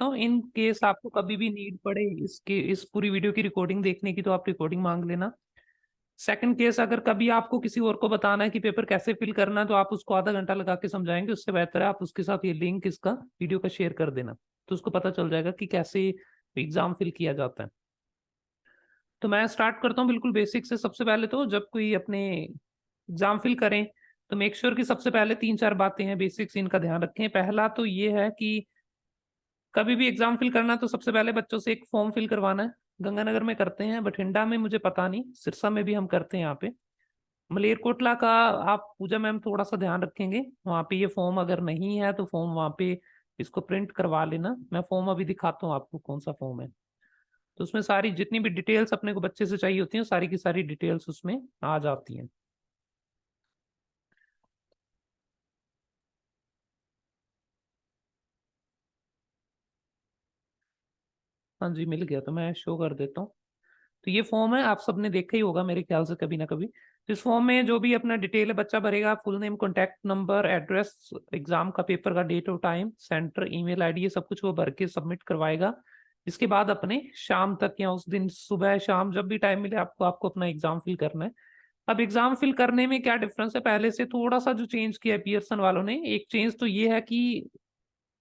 हूँ। In case आपको कभी भी नीड पड़े इसके इस पूरी वीडियो की रिकॉर्डिंग देखने की तो आप रिकॉर्डिंग मांग लेना। सेकंड केस, अगर कभी आपको किसी और को बताना है कि पेपर कैसे फिल करना है तो आप उसको आधा घंटा लगा के समझाएंगे, उससे बेहतर है आप उसके साथ ये लिंक इसका वीडियो का शेयर कर देना, तो उसको पता चल जाएगा कि कैसे एग्जाम फिल किया जाता है। तो मैं स्टार्ट करता हूँ बिल्कुल बेसिक से। सबसे पहले तो जब कोई अपने एग्जाम फिल करें तो मेक श्योर कि सबसे पहले 3-4 बातें हैं बेसिक्स, इनका ध्यान रखें। पहला तो ये है कि कभी भी एग्जाम फिल करना तो सबसे पहले बच्चों से एक फॉर्म फिल करवाना है। गंगानगर में करते हैं, बठिंडा में मुझे पता नहीं, सिरसा में भी हम करते हैं यहाँ पे। मलेरकोटला का आप पूजा मैम थोड़ा सा ध्यान रखेंगे, वहाँ पे ये फॉर्म अगर नहीं है तो फॉर्म वहाँ पे इसको प्रिंट करवा लेना। मैं फॉर्म अभी दिखाता हूँ आपको कौन सा फॉर्म है। तो उसमें सारी जितनी भी डिटेल्स अपने को बच्चे से चाहिए होती हैं सारी की सारी डिटेल्स उसमें आ जाती हैं। हाँ जी, मिल गया, तो मैं शो कर देता हूँ। तो ये फॉर्म है, आप सबने देखा ही होगा मेरे ख्याल से कभी ना कभी। तो इस फॉर्म में जो भी अपना डिटेल है बच्चा भरेगा, full name, contact number, address, exam का पेपर का डेट और टाइम, सेंटर, ईमेल आईडी, ये सब कुछ वो भर के सबमिट करवाएगा। इसके बाद अपने शाम तक या उस दिन सुबह शाम जब भी टाइम मिले आपको आपको अपना एग्जाम फिल करना है। अब एग्जाम फिल करने में क्या डिफरेंस है पहले से, थोड़ा सा जो चेंज किया है पियर्सन वालों ने, एक चेंज तो ये है कि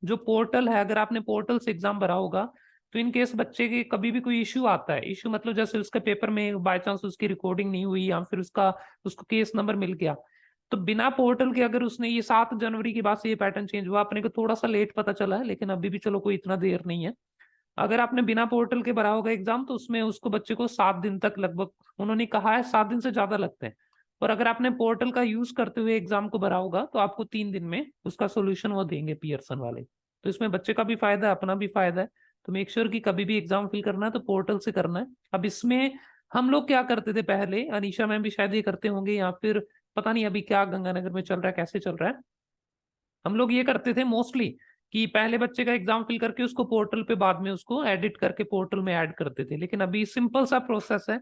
जो पोर्टल है, अगर आपने पोर्टल से एग्जाम भरा होगा तो इन केस बच्चे के कभी भी कोई इश्यू आता है, इश्यू मतलब जैसे उसके पेपर में बाय चांस उसकी रिकॉर्डिंग नहीं हुई या फिर उसको केस नंबर मिल गया, तो बिना पोर्टल के अगर उसने, ये 7 जनवरी के बाद से ये पैटर्न चेंज हुआ, अपने को थोड़ा सा लेट पता चला है लेकिन अभी भी चलो कोई इतना देर नहीं है। अगर आपने बिना पोर्टल के भरा होगा एग्जाम तो उसमें उसको बच्चे को 7 दिन तक लगभग, उन्होंने कहा है 7 दिन से ज्यादा लगते हैं। और अगर आपने पोर्टल का यूज करते हुए एग्जाम को भरा होगा तो आपको 3 दिन में उसका सोल्यूशन वो देंगे पियर्सन वाले। तो इसमें बच्चे का भी फायदा है, अपना भी फायदा है। तो मेक श्योर कि कभी भी एग्जाम फिल करना है तो पोर्टल से करना है। अब इसमें हम लोग क्या करते थे पहले, अनीशा मैम भी शायद ये करते होंगे या फिर पता नहीं अभी क्या गंगानगर में चल रहा है, कैसे चल रहा है। हम लोग ये करते थे मोस्टली कि पहले बच्चे का एग्जाम फिल करके उसको पोर्टल पे बाद में उसको एडिट करके पोर्टल में ऐड करते थे, लेकिन अभी सिंपल सा प्रोसेस है।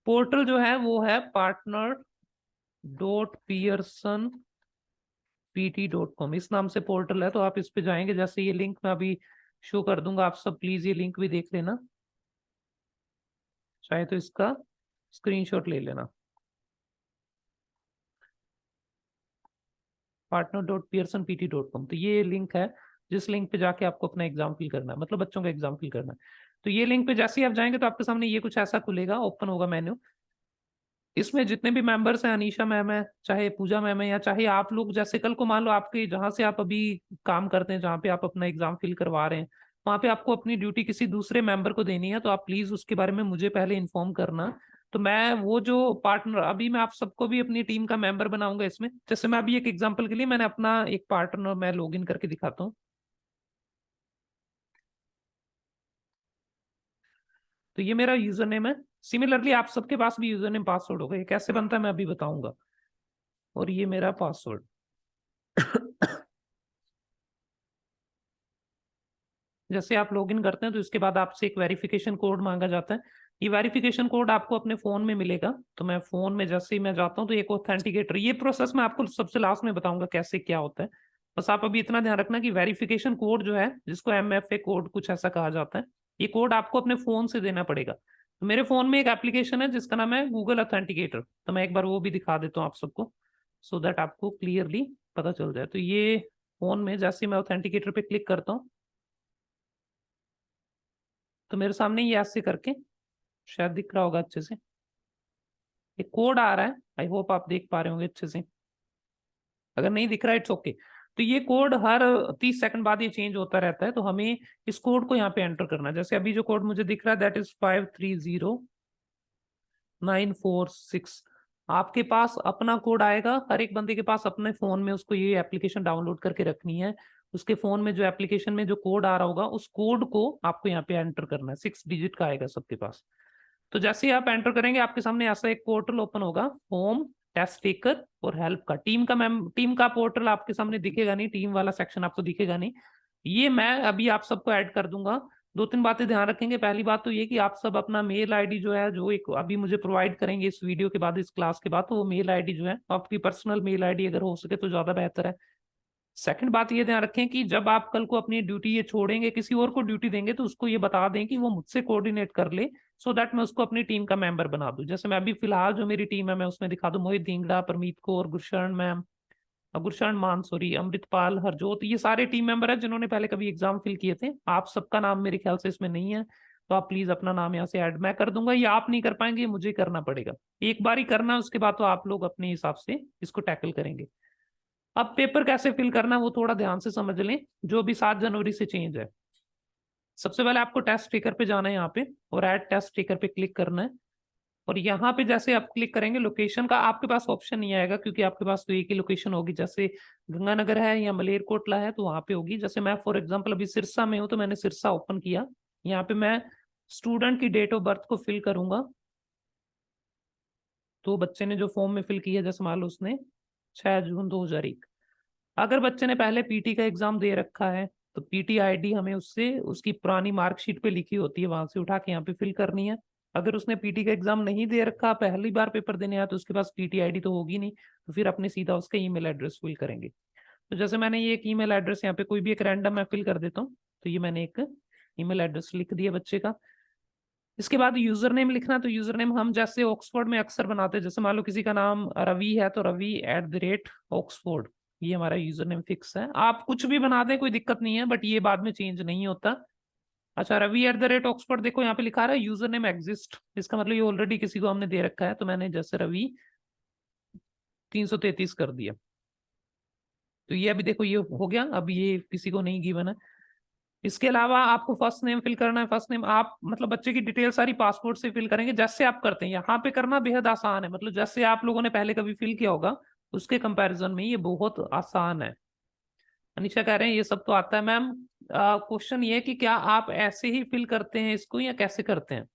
पोर्टल जो है वो है partner.pearson.pt.com, इस नाम से पोर्टल है। तो आप इस पे जाएंगे, जैसे ये लिंक मैं अभी शो कर दूंगा, आप सब प्लीज ये लिंक भी देख लेना, चाहे तो इसका स्क्रीनशॉट ले लेना। partner.pearsonpt.com, तो ये लिंक है जिस लिंक पे जाके आपको अपना एग्जाम फिल करना है, मतलब बच्चों का एग्जाम फिल करना है। तो ये लिंक पे जैसे ही आप जाएंगे तो आपके सामने ये कुछ ऐसा खुलेगा, ओपन होगा मेन्यू। इसमें जितने भी मेंबर्स हैं, अनीशा मैम है, चाहे पूजा मैम है, या चाहे आप लोग, जैसे कल को मान लो आपके जहां से आप अभी काम करते हैं, जहाँ पे आप अपना एग्जाम फिल करवा रहे हैं, वहां पे आपको अपनी ड्यूटी किसी दूसरे मेंबर को देनी है, तो आप प्लीज उसके बारे में मुझे पहले इन्फॉर्म करना। तो मैं वो जो पार्टनर, अभी मैं आप सबको भी अपनी टीम का मेंबर बनाऊंगा इसमें। जैसे मैं अभी एक एग्जांपल के लिए मैंने अपना एक पार्टनर मैं लॉग इन करके दिखाता हूँ। तो ये मेरा यूजर नेम है। सिमिलरली आप सबके पास भी यूजर नेम पासवर्ड होगा, ये कैसे बनता है मैं अभी बताऊंगा। और ये मेरा पासवर्ड। जैसे आप लॉगिन करते हैं तो इसके बाद आपसे एक वेरिफिकेशन कोड मांगा जाता है। ये वेरिफिकेशन कोड आपको अपने फोन में मिलेगा। तो मैं फोन में जैसे ही मैं जाता हूँ तो एक ऑथेंटिकेटर, ये प्रोसेस मैं आपको सबसे लास्ट में बताऊंगा कैसे क्या होता है। बस आप अभी इतना ध्यान रखना कि वेरिफिकेशन कोड जो है, जिसको MFA कोड कुछ ऐसा कहा जाता है, ये कोड आपको अपने फोन से देना पड़ेगा। तो मेरे फोन में एक एप्लीकेशन है जिसका नाम है गूगल ऑथेंटिकेटर, तो मैं एक बार वो भी दिखा देता हूँ आप सबको, सो दैट आपको क्लियरली पता चल जाए। तो ये फोन में जैसे ही मैं ऑथेंटिकेटर पे क्लिक करता हूँ तो मेरे सामने ये ऐसे करके, शायद दिख रहा होगा अच्छे से, एक कोड आ रहा है। आई होप आप देख पा रहे होंगे अच्छे से, अगर नहीं दिख रहा है इट्स ओके। तो ये कोड हर 30 सेकंड बाद ये चेंज होता रहता है, तो हमें इस कोड को यहाँ पे एंटर करना है। जैसे अभी जो कोड मुझे दिख रहा है दैट इज 530946। आपके पास अपना कोड आएगा, हर एक बंदे के पास अपने फोन में उसको ये एप्लीकेशन डाउनलोड करके रखनी है। उसके फोन में जो एप्लीकेशन में जो कोड आ रहा होगा उस कोड को आपको यहाँ पे एंटर करना है, 6 डिजिट का आएगा सबके पास। तो जैसे ही आप एंटर करेंगे आपके सामने ऐसा एक पोर्टल ओपन होगा, होम, टेस्ट टेकर और हेल्प का। टीम का पोर्टल आपके सामने दिखेगा नहीं, टीम वाला सेक्शन आपको दिखेगा नहीं। ये मैं अभी आप सबको ऐड कर दूंगा। 2-3 बातें ध्यान रखेंगे। पहली बात तो ये कि आप सब अपना मेल आईडी जो है, जो एक अभी मुझे प्रोवाइड करेंगे इस वीडियो के बाद, इस क्लास के बाद, तो वो मेल आईडी जो है आपकी पर्सनल मेल आईडी अगर हो सके तो ज्यादा बेहतर है। सेकंड बात ये ध्यान रखें कि जब आप कल को अपनी ड्यूटी ये छोड़ेंगे, किसी और को ड्यूटी देंगे, तो उसको ये बता दें कि वो मुझसे कोऑर्डिनेट कर ले, सो दैट मैं उसको अपनी टीम का मेंबर बना दूं। जैसे मैं अभी फिलहाल जो मेरी टीम है मैं उसमें दिखा दूं मोहित धिंगड़ा, परमीत कौर, गुरशरण मैम, गुरशरण मान सॉरी, अमृतपाल, हरजोत, ये सारे टीम मेंबर हैं जिन्होंने पहले कभी एग्जाम फिल किए थे। आप सबका नाम मेरे ख्याल से इसमें नहीं है, तो आप प्लीज अपना नाम यहाँ से ऐड मैं कर दूंगा। ये आप नहीं कर पाएंगे, ये मुझे करना पड़ेगा। एक बार ही करना है, उसके बाद तो आप लोग अपने हिसाब से इसको टैकल करेंगे। अब पेपर कैसे फिल करना है वो थोड़ा ध्यान से समझ लें, जो भी 7 जनवरी से चेंज है। सबसे पहले आपको टेस्ट टेकर पे जाना है यहाँ पे, और ऐड टेस्ट टेकर पे क्लिक करना है। और यहाँ पे जैसे आप क्लिक करेंगे, लोकेशन का आपके पास ऑप्शन नहीं आएगा, क्योंकि आपके पास तो एक ही लोकेशन होगी। जैसे गंगानगर है या मलेरकोटला है तो वहां पे होगी। जैसे मैं फॉर एग्जांपल अभी सिरसा में हूँ, तो मैंने सिरसा ओपन किया। यहाँ पे मैं स्टूडेंट की डेट ऑफ बर्थ को फिल करूंगा। तो बच्चे ने जो फॉर्म में फिल किया, जैसे मान लो उसने 6 जून 2001। अगर बच्चे ने पहले पीटी का एग्जाम दे रखा है, तो पीटी आईडी हमें उससे उसकी पुरानी मार्कशीट पे लिखी होती है, वहां से उठा के यहाँ पे फिल करनी है। अगर उसने पीटी का एग्जाम नहीं दे रखा, पहली बार पेपर देने आया, तो उसके पास पीटी आईडी तो होगी नहीं, तो फिर अपने सीधा उसका ईमेल एड्रेस फिल करेंगे। तो जैसे मैंने ये एक ईमेल एड्रेस यहाँ पे कोई भी एक रैंडम मैं फिल कर देता हूँ। तो ये मैंने एक ईमेल एड्रेस लिख दिया बच्चे का। इसके बाद यूजर नेम लिखना। तो यूजर नेम हम जैसे ऑक्सफोर्ड में अक्सर बनाते हैं, जैसे मान लो किसी का नाम रवि है, तो रवि@ऑक्सफोर्ड, ये हमारा यूजर नेम फिक्स है। आप कुछ भी बना दें, कोई दिक्कत नहीं है, बट ये बाद में चेंज नहीं होता। अच्छा, रवि@ऑक्सफोर्ड, देखो यहाँ पे लिखा रहा है यूजर नेम एग्जिस्ट, इसका मतलब ये ऑलरेडी किसी को हमने दे रखा है। तो मैंने जैसे रवि 333 कर दिया। तो ये अभी देखो ये हो गया, अब ये किसी को नहीं गिवन है। इसके अलावा आपको फर्स्ट नेम फिल करना है। फर्स्ट नेम आप मतलब बच्चे की डिटेल सारी पासपोर्ट से फिल करेंगे, जैसे आप करते हैं। यहाँ पे करना बेहद आसान है, मतलब जैसे आप लोगों ने पहले कभी फिल किया होगा उसके कंपैरिजन में ये बहुत आसान है। अनिशा कह रहे हैं ये सब तो आता है मैम। क्वेश्चन ये है कि क्या आप ऐसे ही फिल करते हैं इसको या कैसे करते हैं?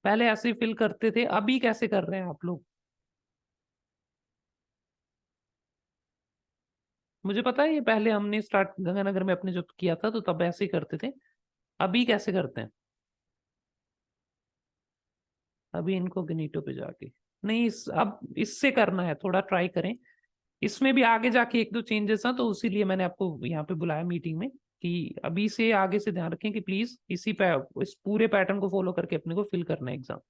पहले ऐसे ही फिल करते थे, अभी कैसे कर रहे हैं आप लोग? मुझे पता है, ये पहले हमने स्टार्ट गंगानगर में अपने जब किया था तो तब ऐसे ही करते थे। अभी कैसे करते हैं? अभी इनकोग्निटो पे जाके नहीं, अब इससे करना है, थोड़ा ट्राई करें। इसमें भी आगे जाके एक दो चेंजेस हैं, तो इसीलिए मैंने आपको यहाँ पे बुलाया मीटिंग में, कि अभी से आगे से ध्यान रखें कि प्लीज इस पूरे पैटर्न को फॉलो करके अपने को फिल करना है एग्जाम।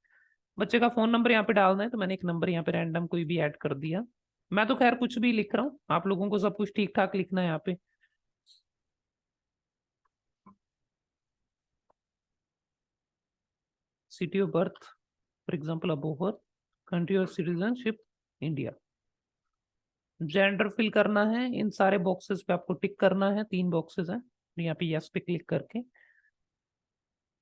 बच्चे का फोन नंबर यहाँ पे डालना है, तो मैंने एक नंबर यहाँ पे रैंडम कोई भी ऐड कर दिया। मैं तो खैर कुछ भी लिख रहा हूँ, आप लोगों को सब कुछ ठीक ठाक लिखना है यहाँ पे। City of birth for example Abohar, country of citizenship India. Gender fill करना है, इन सारे बॉक्सेस पे आपको टिक करना है, 3 बॉक्सेस हैं, यहाँ पे यस पे क्लिक करके।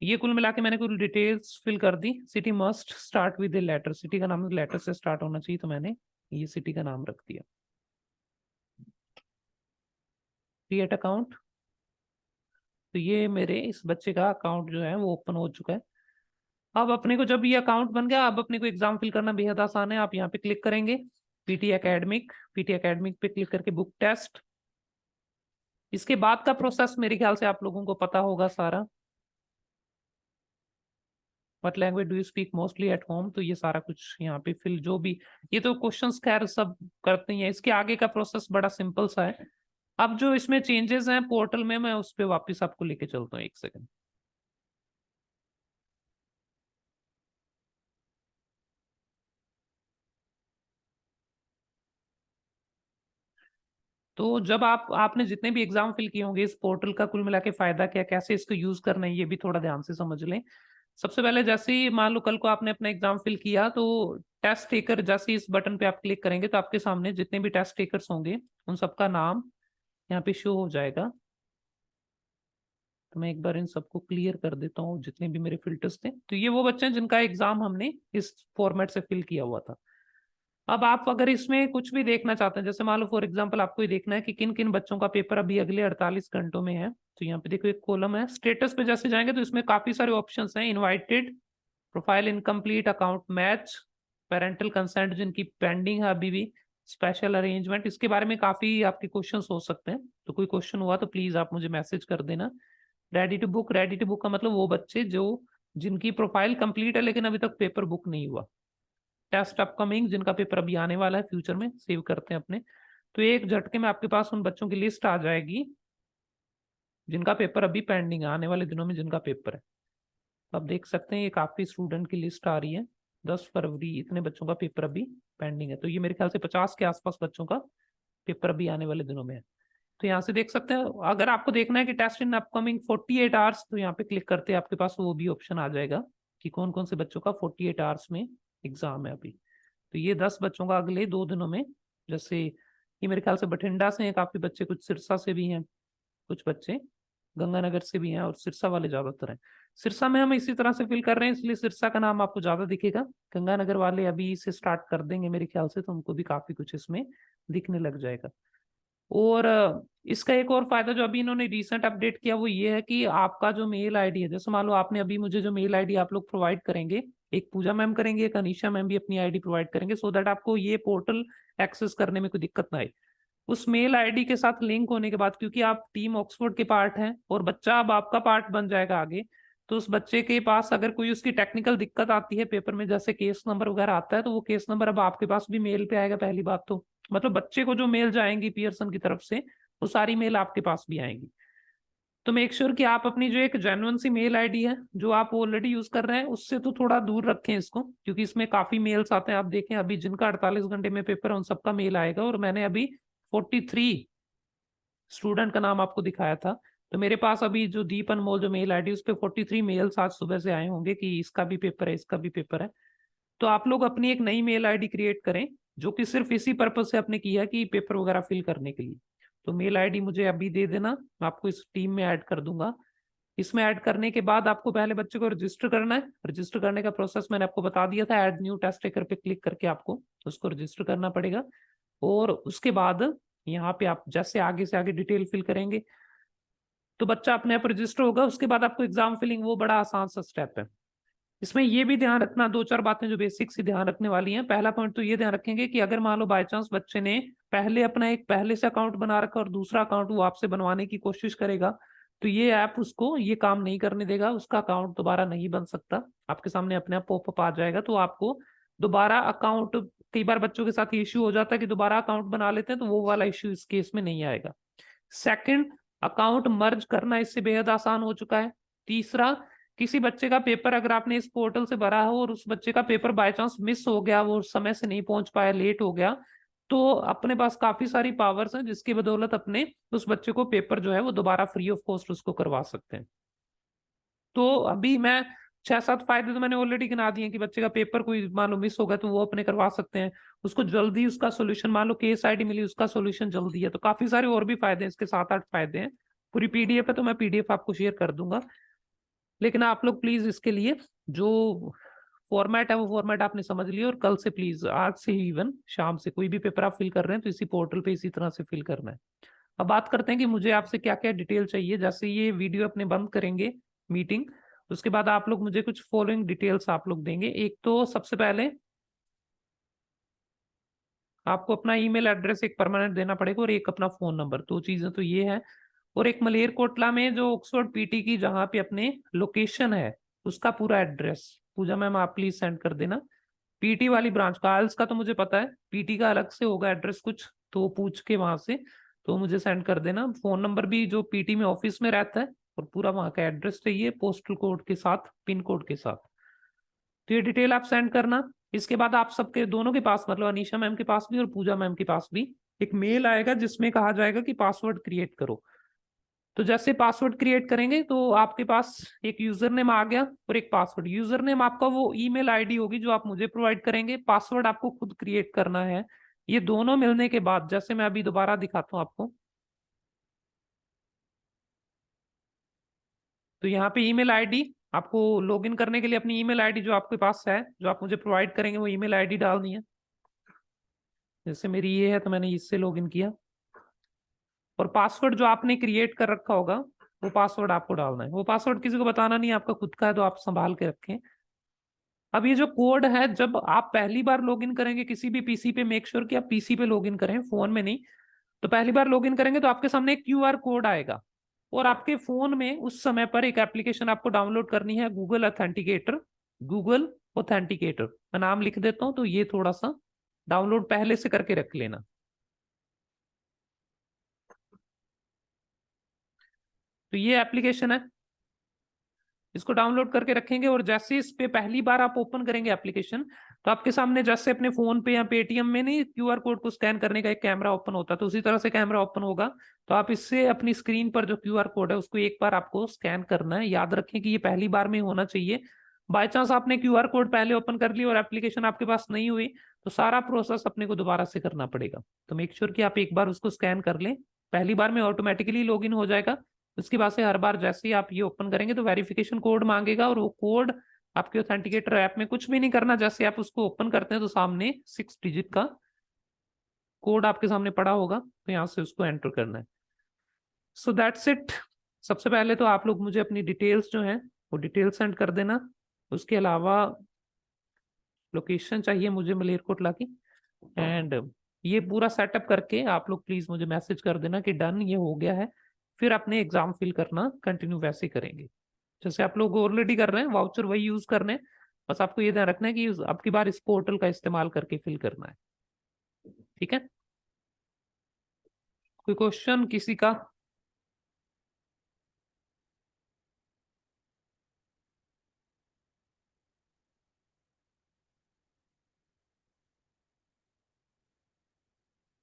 ये कुल मिला के मैंने कुल डिटेल्स फिल कर दी। City must start with a letter, city का नाम लेटर से स्टार्ट होना चाहिए, तो मैंने ये सिटी का नाम रख दिया। क्रिएट अकाउंट, तो ये मेरे इस बच्चे का अकाउंट जो है वो ओपन हो चुका है। अब अपने को जब ये अकाउंट बन गया, अब अपने को एग्जाम फिल करना बेहद आसान है। आप यहाँ पे क्लिक करेंगे, पीटी एकेडमिक पे क्लिक करके बुक टेस्ट। इसके बाद का प्रोसेस मेरे ख्याल से आप लोगों को पता होगा सारा। What language do you speak mostly at home, तो ये सारा कुछ यहाँ पे फिल जो भी, ये तो क्वेश्चंस खैर सब करते हैं। इसके आगे का प्रोसेस बड़ा सिंपल सा है। अब जो इसमें चेंजेस हैं पोर्टल में, मैं उस पर वापिस आपको लेके चलता हूँ, एक सेकंड। तो जब आपने जितने भी एग्जाम फिल किए होंगे, इस पोर्टल का कुल मिला के फायदा क्या, कैसे इसको यूज करना है, ये भी थोड़ा ध्यान से समझ लें। सबसे पहले जैसे ही मान लो कल को आपने अपना एग्जाम फिल किया, तो टेस्ट टेकर, जैसे इस बटन पे आप क्लिक करेंगे तो आपके सामने जितने भी टेस्ट टेकर्स होंगे उन सबका नाम यहाँ पे शो हो जाएगा। तो मैं एक बार इन सबको क्लियर कर देता हूँ, जितने भी मेरे फिल्टर्स थे। तो ये वो बच्चे हैं जिनका एग्जाम हमने इस फॉर्मेट से फिल किया हुआ था। अब आप अगर इसमें कुछ भी देखना चाहते हैं, जैसे मान लो फॉर एग्जांपल आपको ये देखना है कि किन किन बच्चों का पेपर अभी अगले 48 घंटों में है, तो यहाँ पे देखो एक कॉलम है। स्टेटस पे जैसे जाएंगे तो इसमें काफी सारे ऑप्शंस हैं। Invited, profile incomplete, account match, parental consent जिनकी पेंडिंग है अभी भी, स्पेशल अरेंजमेंट। इसके बारे में काफी आपके क्वेश्चंस हो सकते हैं, तो कोई क्वेश्चन हुआ तो प्लीज आप मुझे मैसेज कर देना। Ready to book, ready to book का मतलब वो बच्चे जो जिनकी प्रोफाइल कंप्लीट है लेकिन अभी तक पेपर बुक नहीं हुआ। टेस्ट अपकमिंग, जिनका पेपर अभी आने वाला है फ्यूचर में, सेव करते हैं अपने। तो एक झटके में आपके पास उन बच्चों की लिस्ट आ जाएगी जिनका पेपर अभी पेंडिंग है, आने वाले दिनों में जिनका पेपर है। तो आप देख सकते हैं ये काफी स्टूडेंट की लिस्ट आ रही है। 10 फरवरी इतने बच्चों का पेपर अभी पेंडिंग है। तो ये मेरे ख्याल से 50 के आसपास बच्चों का पेपर अभी आने वाले दिनों में है। तो यहाँ से देख सकते हैं, अगर आपको देखना है कि टेस्ट इन अपकमिंग 48 आवर्स, तो यहाँ पे क्लिक करते हैं आपके पास वो भी ऑप्शन आ जाएगा कि कौन कौन से बच्चों का 48 आवर्स में एग्जाम है अभी। तो ये 10 बच्चों का अगले 2 दिनों में, जैसे ये मेरे ख्याल से बठिंडा से हैं काफी बच्चे, कुछ सिरसा से भी हैं, कुछ बच्चे गंगानगर से भी हैं, और सिरसा वाले ज्यादातर हैं। सिरसा में हम इसी तरह से फिल कर रहे हैं, इसलिए सिरसा का नाम आपको ज्यादा दिखेगा। गंगानगर वाले अभी से स्टार्ट कर देंगे मेरे ख्याल से, तो उनको भी काफी कुछ इसमें दिखने लग जाएगा। और इसका एक और फायदा जो अभी इन्होंने रिसेंट अपडेट किया वो ये है कि आपका जो मेल आईडी है, जैसे मान लो आपने अभी मुझे जो मेल आईडी आप लोग प्रोवाइड करेंगे, एक पूजा मैम करेंगे, एक अनीशा मैम भी अपनी आईडी प्रोवाइड करेंगे, सो दैट आपको ये पोर्टल एक्सेस करने में कोई दिक्कत ना आए। उस मेल आईडी के साथ लिंक होने के बाद, क्योंकि आप टीम ऑक्सफोर्ड के पार्ट हैं और बच्चा अब आपका पार्ट बन जाएगा आगे, तो उस बच्चे के पास अगर कोई उसकी टेक्निकल दिक्कत आती है पेपर में, जैसे केस नंबर वगैरह आता है, तो वो केस नंबर अब आपके पास भी मेल पे आएगा पहली बात तो। मतलब बच्चे को जो मेल जाएंगी पियर्सन की तरफ से, वो सारी मेल आपके पास भी आएंगी। तो मेक श्योर कि आप अपनी जो एक जेन्युइन सी मेल आईडी है जो आप ऑलरेडी यूज कर रहे हैं, उससे तो थोड़ा दूर रखें इसको, क्योंकि इसमें काफी मेल्स आते हैं। आप देखें अभी जिनका 48 घंटे में पेपर है उन सबका मेल आएगा, और मैंने अभी 43 स्टूडेंट का नाम आपको दिखाया था। तो मेरे पास अभी जो दीप अनमोल जो मेल आईडी, उस पर 43 मेल्स आज सुबह से आए होंगे कि इसका भी पेपर है, इसका भी पेपर है। तो आप लोग अपनी एक नई मेल आईडी क्रिएट करें, जो कि सिर्फ इसी पर्पज से आपने किया कि पेपर वगैरह फिल करने के लिए। तो मेल आईडी मुझे अभी दे देना, मैं आपको इस टीम में ऐड कर दूंगा। इसमें ऐड करने के बाद आपको पहले बच्चे को रजिस्टर करना है। रजिस्टर करने का प्रोसेस मैंने आपको बता दिया था, ऐड न्यू टेस्ट टेकर पे क्लिक करके आपको उसको रजिस्टर करना पड़ेगा। और उसके बाद यहाँ पे आप जैसे आगे से आगे डिटेल फिल करेंगे तो बच्चा अपने आप रजिस्टर होगा। उसके बाद आपको एग्जाम फिलिंग, वो बड़ा आसान सा स्टेप है। इसमें ये भी ध्यान रखना, 2-4 बातें जो बेसिक सी ध्यान रखने वाली हैं। पहला पॉइंट तो ये ध्यान रखेंगे कि अगर मान लो बाय चांस बच्चे ने पहले अपना एक पहले से अकाउंट बना रखा और दूसरा अकाउंट वो आपसे बनवाने की कोशिश करेगा, तो ये ऐप उसको ये काम नहीं करने देगा, उसका अकाउंट दोबारा नहीं बन सकता। आपके सामने अपने आप पॉपअप आ जाएगा, तो आपको दोबारा अकाउंट, कई बार बच्चों के साथ इश्यू हो जाता है कि दोबारा अकाउंट बना लेते हैं, तो वो वाला इश्यू इस केस में नहीं आएगा। सेकंड, अकाउंट मर्ज करना इससे बेहद आसान हो चुका है। तीसरा, किसी बच्चे का पेपर अगर आपने इस पोर्टल से भरा हो और उस बच्चे का पेपर बाय चांस मिस हो गया, वो समय से नहीं पहुंच पाया, लेट हो गया, तो अपने पास काफी सारी पावर्स हैं जिसकी बदौलत अपने उस बच्चे को पेपर जो है वो दोबारा फ्री ऑफ कॉस्ट उसको करवा सकते हैं। तो अभी मैं 6-7 फायदे तो मैंने ऑलरेडी गिना दिए कि बच्चे का पेपर कोई मान लो मिस होगा तो वो अपने करवा सकते हैं, उसको जल्दी उसका सोल्यूशन, मान लो केस आईडी मिली उसका सोल्यूशन जल्दी है। तो काफी सारे और भी फायदे हैं, इसके 7-8 फायदे हैं। पूरी पीडीएफ है तो मैं पीडीएफ आपको शेयर कर दूंगा, लेकिन आप लोग प्लीज इसके लिए जो फॉर्मेट है वो फॉर्मेट आपने समझ लिया, और कल से प्लीज, आज से ही इवन शाम से कोई भी पेपर आप फिल कर रहे हैं तो इसी पोर्टल पे इसी तरह से फिल करना है। अब बात करते हैं कि मुझे आपसे क्या क्या डिटेल चाहिए। जैसे ये वीडियो अपने बंद करेंगे मीटिंग, उसके बाद आप लोग मुझे कुछ फॉलोइंग डिटेल्स आप लोग देंगे। एक तो सबसे पहले आपको अपना ईमेल एड्रेस एक परमानेंट देना पड़ेगा, और एक अपना फोन नंबर। 2 चीजें तो ये है। और एक मलेरकोटला में जो ऑक्सफोर्ड पीटी की जहाँ पे अपने लोकेशन है उसका पूरा एड्रेस, पूजा मैम आप प्लीज सेंड कर देना। पीटी वाली ब्रांच का, आइल्स का तो मुझे पता है, पीटी का अलग से होगा एड्रेस कुछ, तो पूछ के वहां से तो मुझे सेंड कर देना। फोन नंबर भी जो पीटी में ऑफिस में रहता है, और पूरा वहां का एड्रेस चाहिए पोस्टल कोड के साथ, पिन कोड के साथ। तो ये डिटेल आप सेंड करना। इसके बाद आप सबके दोनों के पास, मतलब अनीशा मैम के पास भी और पूजा मैम के पास भी, एक मेल आएगा जिसमें कहा जाएगा कि पासवर्ड क्रिएट करो। तो जैसे पासवर्ड क्रिएट करेंगे तो आपके पास एक यूजर नेम आ गया और एक पासवर्ड। यूजर नेम आपका वो ईमेल आईडी होगी जो आप मुझे प्रोवाइड करेंगे, पासवर्ड आपको खुद क्रिएट करना है। ये दोनों मिलने के बाद, जैसे मैं अभी दोबारा दिखाता हूँ आपको, तो यहाँ पे ईमेल आईडी आपको लॉगिन करने के लिए अपनी ईमेल आईडी जो आपके पास है, जो आप मुझे प्रोवाइड करेंगे, वो ईमेल आईडी डालनी है। जैसे मेरी ये है तो मैंने इससे लॉगिन किया, और पासवर्ड जो आपने क्रिएट कर रखा होगा वो पासवर्ड आपको डालना है। वो पासवर्ड किसी को बताना नहीं, आपका खुद का है तो आप संभाल के रखें। अब ये जो कोड है, जब आप पहली बार लॉगिन करेंगे किसी भी पीसी पे, मेक श्योर कि आप पीसी पे लॉगिन करें, फोन में नहीं। तो पहली बार लॉगिन करेंगे तो आपके सामने एक क्यूआर कोड आएगा, और आपके फोन में उस समय पर एक एप्लीकेशन आपको डाउनलोड करनी है, गूगल ऑथेंटिकेटर, गूगल ऑथेंटिकेटर, मैं नाम लिख देता हूं, तो ये थोड़ा सा डाउनलोड पहले से करके रख लेना। तो ये एप्लीकेशन है, इसको डाउनलोड करके रखेंगे, और जैसे इस पे पहली बार आप ओपन करेंगे एप्लीकेशन, तो आपके सामने जैसे अपने फोन पे या पेटीएम में नहीं क्यूआर कोड को स्कैन करने का एक कैमरा ओपन होता है, तो उसी तरह से कैमरा ओपन होगा। तो आप इससे अपनी स्क्रीन पर जो क्यूआर कोड है उसको एक बार आपको स्कैन करना है। याद रखें कि ये पहली बार में होना चाहिए। बाय चांस आपने क्यूआर कोड पहले ओपन कर लिया और एप्लीकेशन आपके पास नहीं हुई, तो सारा प्रोसेस अपने को दोबारा से करना पड़ेगा। तो मेक श्योर कि आप एक बार उसको स्कैन कर लें, पहली बार में ऑटोमेटिकली लॉगिन हो जाएगा। उसके बाद से हर बार जैसे ही आप ये ओपन करेंगे तो वेरिफिकेशन कोड मांगेगा, और वो कोड आपके ऑथेंटिकेटर ऐप में कुछ भी नहीं करना, जैसे आप उसको ओपन करते हैं तो सामने 6 डिजिट का कोड आपके सामने पड़ा होगा, तो यहाँ से उसको एंटर करना है। So that's it. सबसे पहले तो आप लोग मुझे अपनी डिटेल्स जो हैं वो डिटेल सेंड कर देना। उसके अलावा लोकेशन चाहिए मुझे मलेरकोटला की, एंड ये पूरा सेटअप करके आप लोग प्लीज मुझे मैसेज कर देना कि डन, ये हो गया है। फिर अपने एग्जाम फिल करना कंटिन्यू वैसे ही करेंगे जैसे आप लोग ऑलरेडी कर रहे हैं, वाउचर वही यूज कर रहे हैं। बस आपको ये ध्यान रखना है कि आपकी बार इस पोर्टल का इस्तेमाल करके फिल करना है। ठीक है, कोई क्वेश्चन किसी का?